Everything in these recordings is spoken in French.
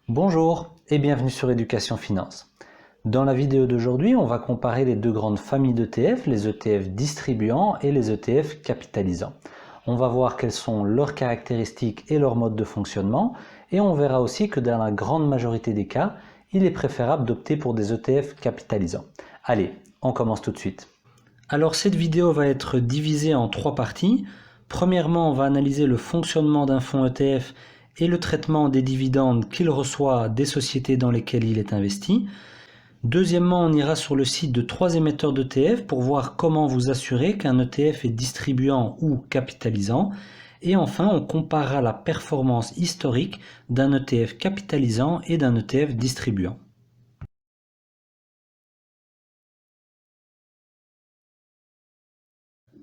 Bonjour et bienvenue sur Éducation Finance. Dans la vidéo d'aujourd'hui, on va comparer les deux grandes familles d'ETF, les ETF distribuants et les ETF capitalisants. On va voir quelles sont leurs caractéristiques et leur mode de fonctionnement, et on verra aussi que dans la grande majorité des cas, il est préférable d'opter pour des ETF capitalisants. Allez, on commence tout de suite. Alors cette vidéo va être divisée en trois parties. Premièrement, on va analyser le fonctionnement d'un fonds ETF et le traitement des dividendes qu'il reçoit des sociétés dans lesquelles il est investi. Deuxièmement, on ira sur le site de 3 émetteurs d'ETF pour voir comment vous assurer qu'un ETF est distribuant ou capitalisant. Et enfin, on comparera la performance historique d'un ETF capitalisant et d'un ETF distribuant.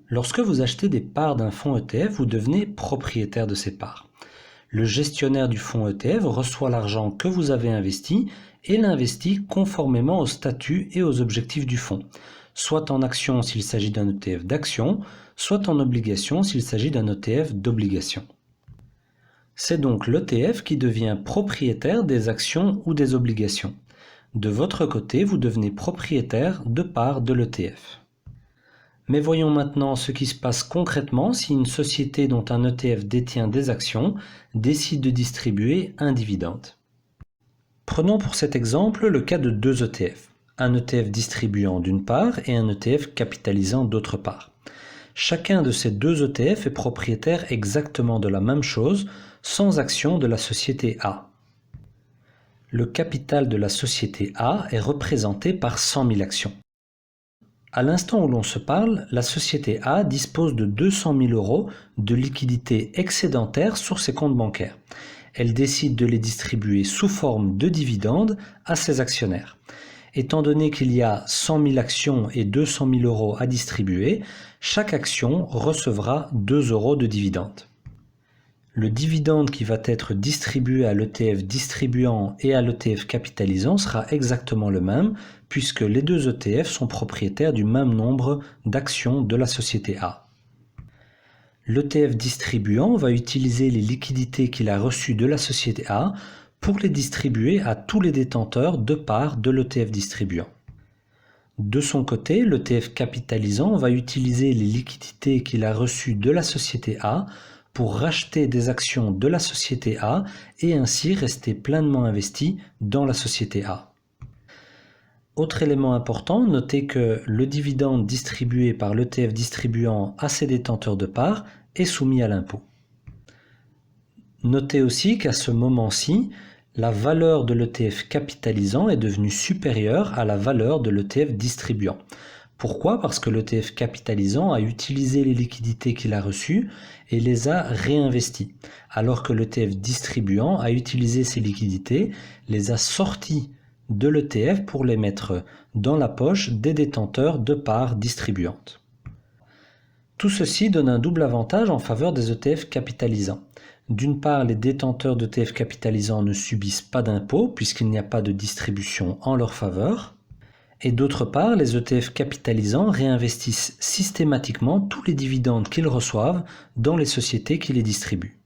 Lorsque vous achetez des parts d'un fonds ETF, vous devenez propriétaire de ces parts. Le gestionnaire du fonds ETF reçoit l'argent que vous avez investi et l'investit conformément au statut et aux objectifs du fonds, soit en actions s'il s'agit d'un ETF d'action, soit en obligation s'il s'agit d'un ETF d'obligation. C'est donc l'ETF qui devient propriétaire des actions ou des obligations. De votre côté, vous devenez propriétaire de parts de l'ETF. Mais voyons maintenant ce qui se passe concrètement si une société dont un ETF détient des actions décide de distribuer un dividende. Prenons pour cet exemple le cas de deux ETF, un ETF distribuant d'une part et un ETF capitalisant d'autre part. Chacun de ces deux ETF est propriétaire exactement de la même chose, sans action de la société A. Le capital de la société A est représenté par 100 000 actions. À l'instant où l'on se parle, la société A dispose de 200 000 € de liquidités excédentaires sur ses comptes bancaires. Elle décide de les distribuer sous forme de dividendes à ses actionnaires. Étant donné qu'il y a 100 000 actions et 200 000 € à distribuer, chaque action recevra 2 € de dividendes. Le dividende qui va être distribué à l'ETF distribuant et à l'ETF capitalisant sera exactement le même, puisque les deux ETF sont propriétaires du même nombre d'actions de la société A. L'ETF distribuant va utiliser les liquidités qu'il a reçues de la société A pour les distribuer à tous les détenteurs de parts de l'ETF distribuant. De son côté, l'ETF capitalisant va utiliser les liquidités qu'il a reçues de la société A pour racheter des actions de la société A et ainsi rester pleinement investi dans la société A. Autre élément important, notez que le dividende distribué par l'ETF distribuant à ses détenteurs de parts est soumis à l'impôt. Notez aussi qu'à ce moment-ci, la valeur de l'ETF capitalisant est devenue supérieure à la valeur de l'ETF distribuant. Pourquoi? Parce que l'ETF capitalisant a utilisé les liquidités qu'il a reçues et les a réinvesties, alors que l'ETF distribuant a utilisé ces liquidités, les a sorties de l'ETF pour les mettre dans la poche des détenteurs de parts distribuantes. Tout ceci donne un double avantage en faveur des ETF capitalisants. D'une part, les détenteurs d'ETF capitalisants ne subissent pas d'impôt puisqu'il n'y a pas de distribution en leur faveur. Et d'autre part, les ETF capitalisants réinvestissent systématiquement tous les dividendes qu'ils reçoivent dans les sociétés qui les distribuent.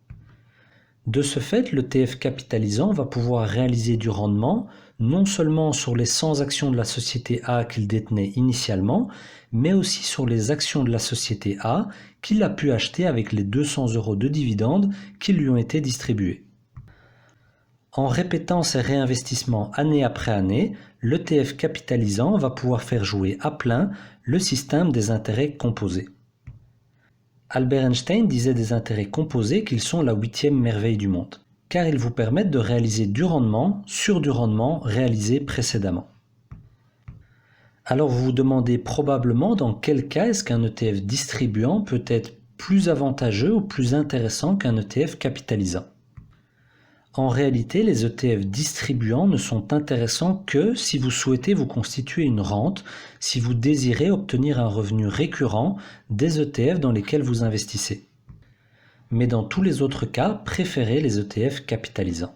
De ce fait, l'ETF capitalisant va pouvoir réaliser du rendement non seulement sur les 100 actions de la société A qu'il détenait initialement, mais aussi sur les actions de la société A qu'il a pu acheter avec les 200 € de dividendes qui lui ont été distribués. En répétant ces réinvestissements année après année, l'ETF capitalisant va pouvoir faire jouer à plein le système des intérêts composés. Albert Einstein disait des intérêts composés qu'ils sont la 8e merveille du monde, car ils vous permettent de réaliser du rendement sur du rendement réalisé précédemment. Alors vous vous demandez probablement dans quel cas est-ce qu'un ETF distribuant peut être plus avantageux ou plus intéressant qu'un ETF capitalisant. En réalité, les ETF distribuants ne sont intéressants que si vous souhaitez vous constituer une rente, si vous désirez obtenir un revenu récurrent des ETF dans lesquels vous investissez. Mais dans tous les autres cas, préférez les ETF capitalisants.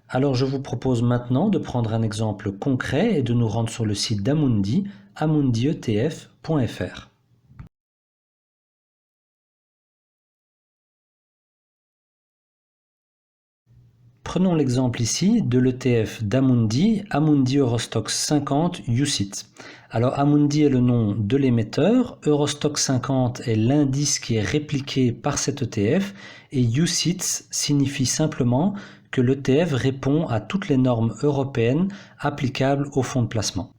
Alors je vous propose maintenant de prendre un exemple concret et de nous rendre sur le site d'Amundi, amundietf.fr. Prenons l'exemple ici de l'ETF d'Amundi, Amundi Eurostoxx 50 UCITS. Alors Amundi est le nom de l'émetteur, Eurostoxx 50 est l'indice qui est répliqué par cet ETF et UCITS signifie simplement que l'ETF répond à toutes les normes européennes applicables aux fonds de placement.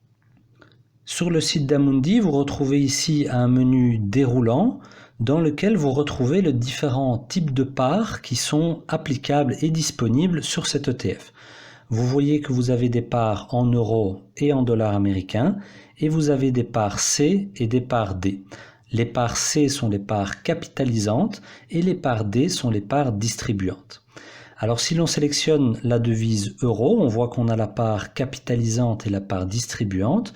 Sur le site d'Amundi, vous retrouvez ici un menu déroulant dans lequel vous retrouvez les différents types de parts qui sont applicables et disponibles sur cet ETF. Vous voyez que vous avez des parts en euros et en dollars américains et vous avez des parts C et des parts D. Les parts C sont les parts capitalisantes et les parts D sont les parts distribuantes. Alors si l'on sélectionne la devise euro, on voit qu'on a la part capitalisante et la part distribuante,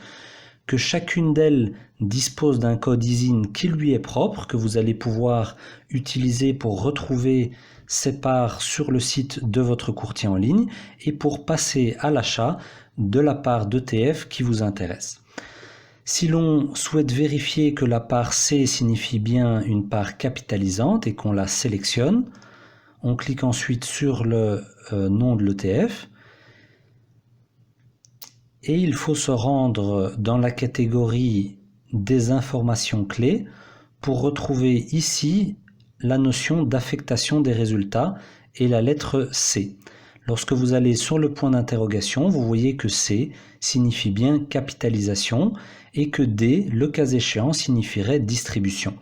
que chacune d'elles dispose d'un code ISIN qui lui est propre, que vous allez pouvoir utiliser pour retrouver ces parts sur le site de votre courtier en ligne et pour passer à l'achat de la part d'ETF qui vous intéresse. Si l'on souhaite vérifier que la part C signifie bien une part capitalisante et qu'on la sélectionne, on clique ensuite sur le nom de l'ETF. Et il faut se rendre dans la catégorie des informations clés pour retrouver ici la notion d'affectation des résultats et la lettre C. Lorsque vous allez sur le point d'interrogation, vous voyez que C signifie bien capitalisation et que D, le cas échéant, signifierait distribution.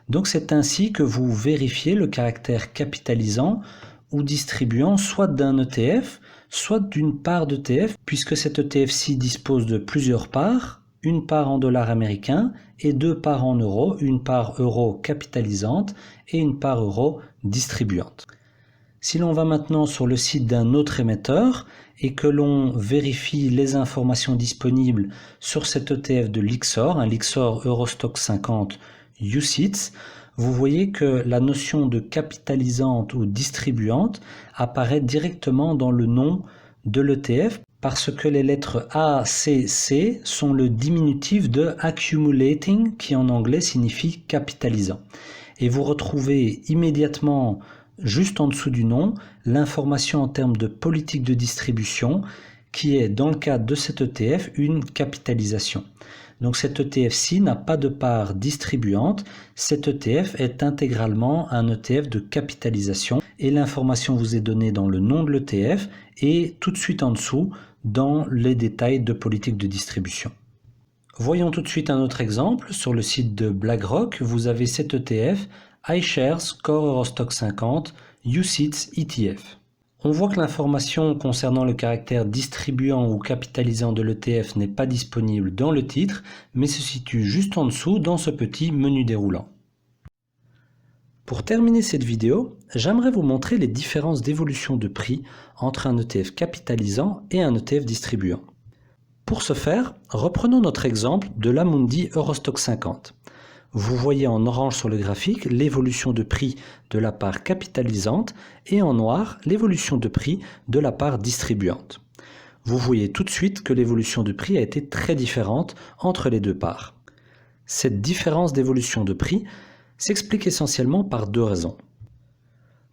Donc c'est ainsi que vous vérifiez le caractère capitalisant ou distribuant soit d'un ETF, soit d'une part d'ETF, puisque cet ETF-ci dispose de plusieurs parts, une part en dollars américains et deux parts en euros, une part euro capitalisante et une part euro distribuante. Si l'on va maintenant sur le site d'un autre émetteur et que l'on vérifie les informations disponibles sur cet ETF de Lyxor, un Lyxor Eurostoxx 50 UCITS, vous voyez que la notion de capitalisante ou distribuante apparaît directement dans le nom de l'ETF parce que les lettres A, C, C sont le diminutif de accumulating qui en anglais signifie capitalisant. Et vous retrouvez immédiatement juste en dessous du nom l'information en termes de politique de distribution qui est dans le cadre de cet ETF une capitalisation. Donc cet ETF-ci n'a pas de part distribuante, cet ETF est intégralement un ETF de capitalisation et l'information vous est donnée dans le nom de l'ETF et tout de suite en dessous dans les détails de politique de distribution. Voyons tout de suite un autre exemple. Sur le site de BlackRock, vous avez cet ETF iShares Core Eurostoxx 50 UCITS ETF. On voit que l'information concernant le caractère distribuant ou capitalisant de l'ETF n'est pas disponible dans le titre, mais se situe juste en dessous dans ce petit menu déroulant. Pour terminer cette vidéo, j'aimerais vous montrer les différences d'évolution de prix entre un ETF capitalisant et un ETF distribuant. Pour ce faire, reprenons notre exemple de l'Amundi Eurostoxx 50. Vous voyez en orange sur le graphique l'évolution de prix de la part capitalisante et en noir l'évolution de prix de la part distribuante. Vous voyez tout de suite que l'évolution de prix a été très différente entre les deux parts. Cette différence d'évolution de prix s'explique essentiellement par deux raisons.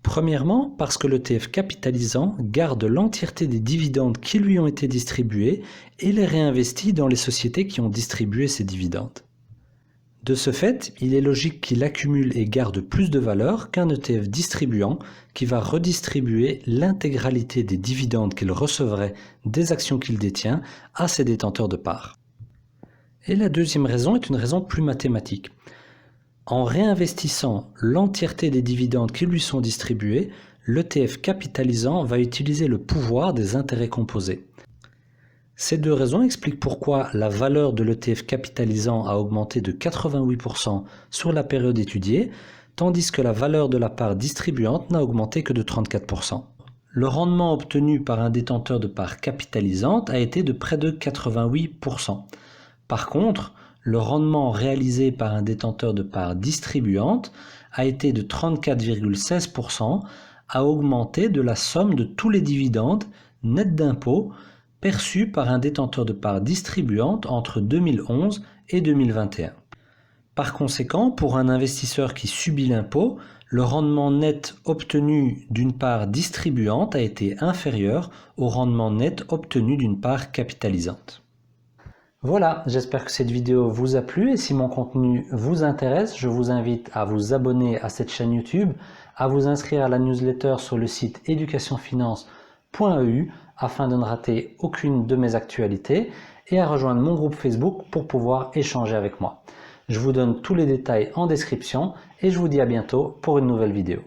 Premièrement, parce que l'ETF capitalisant garde l'entièreté des dividendes qui lui ont été distribués et les réinvestit dans les sociétés qui ont distribué ces dividendes. De ce fait, il est logique qu'il accumule et garde plus de valeur qu'un ETF distribuant qui va redistribuer l'intégralité des dividendes qu'il recevrait des actions qu'il détient à ses détenteurs de parts. Et la deuxième raison est une raison plus mathématique. En réinvestissant l'entièreté des dividendes qui lui sont distribués, l'ETF capitalisant va utiliser le pouvoir des intérêts composés. Ces deux raisons expliquent pourquoi la valeur de l'ETF capitalisant a augmenté de 88% sur la période étudiée, tandis que la valeur de la part distribuante n'a augmenté que de 34%. Le rendement obtenu par un détenteur de part capitalisante a été de près de 88%. Par contre, le rendement réalisé par un détenteur de part distribuante a été de 34,16%, a augmenté de la somme de tous les dividendes nets d'impôts perçus par un détenteur de part distribuante entre 2011 et 2021. Par conséquent, pour un investisseur qui subit l'impôt, le rendement net obtenu d'une part distribuante a été inférieur au rendement net obtenu d'une part capitalisante. Voilà, j'espère que cette vidéo vous a plu et si mon contenu vous intéresse, je vous invite à vous abonner à cette chaîne YouTube, à vous inscrire à la newsletter sur le site educationfinance.eu afin de ne rater aucune de mes actualités et à rejoindre mon groupe Facebook pour pouvoir échanger avec moi. Je vous donne tous les détails en description et je vous dis à bientôt pour une nouvelle vidéo.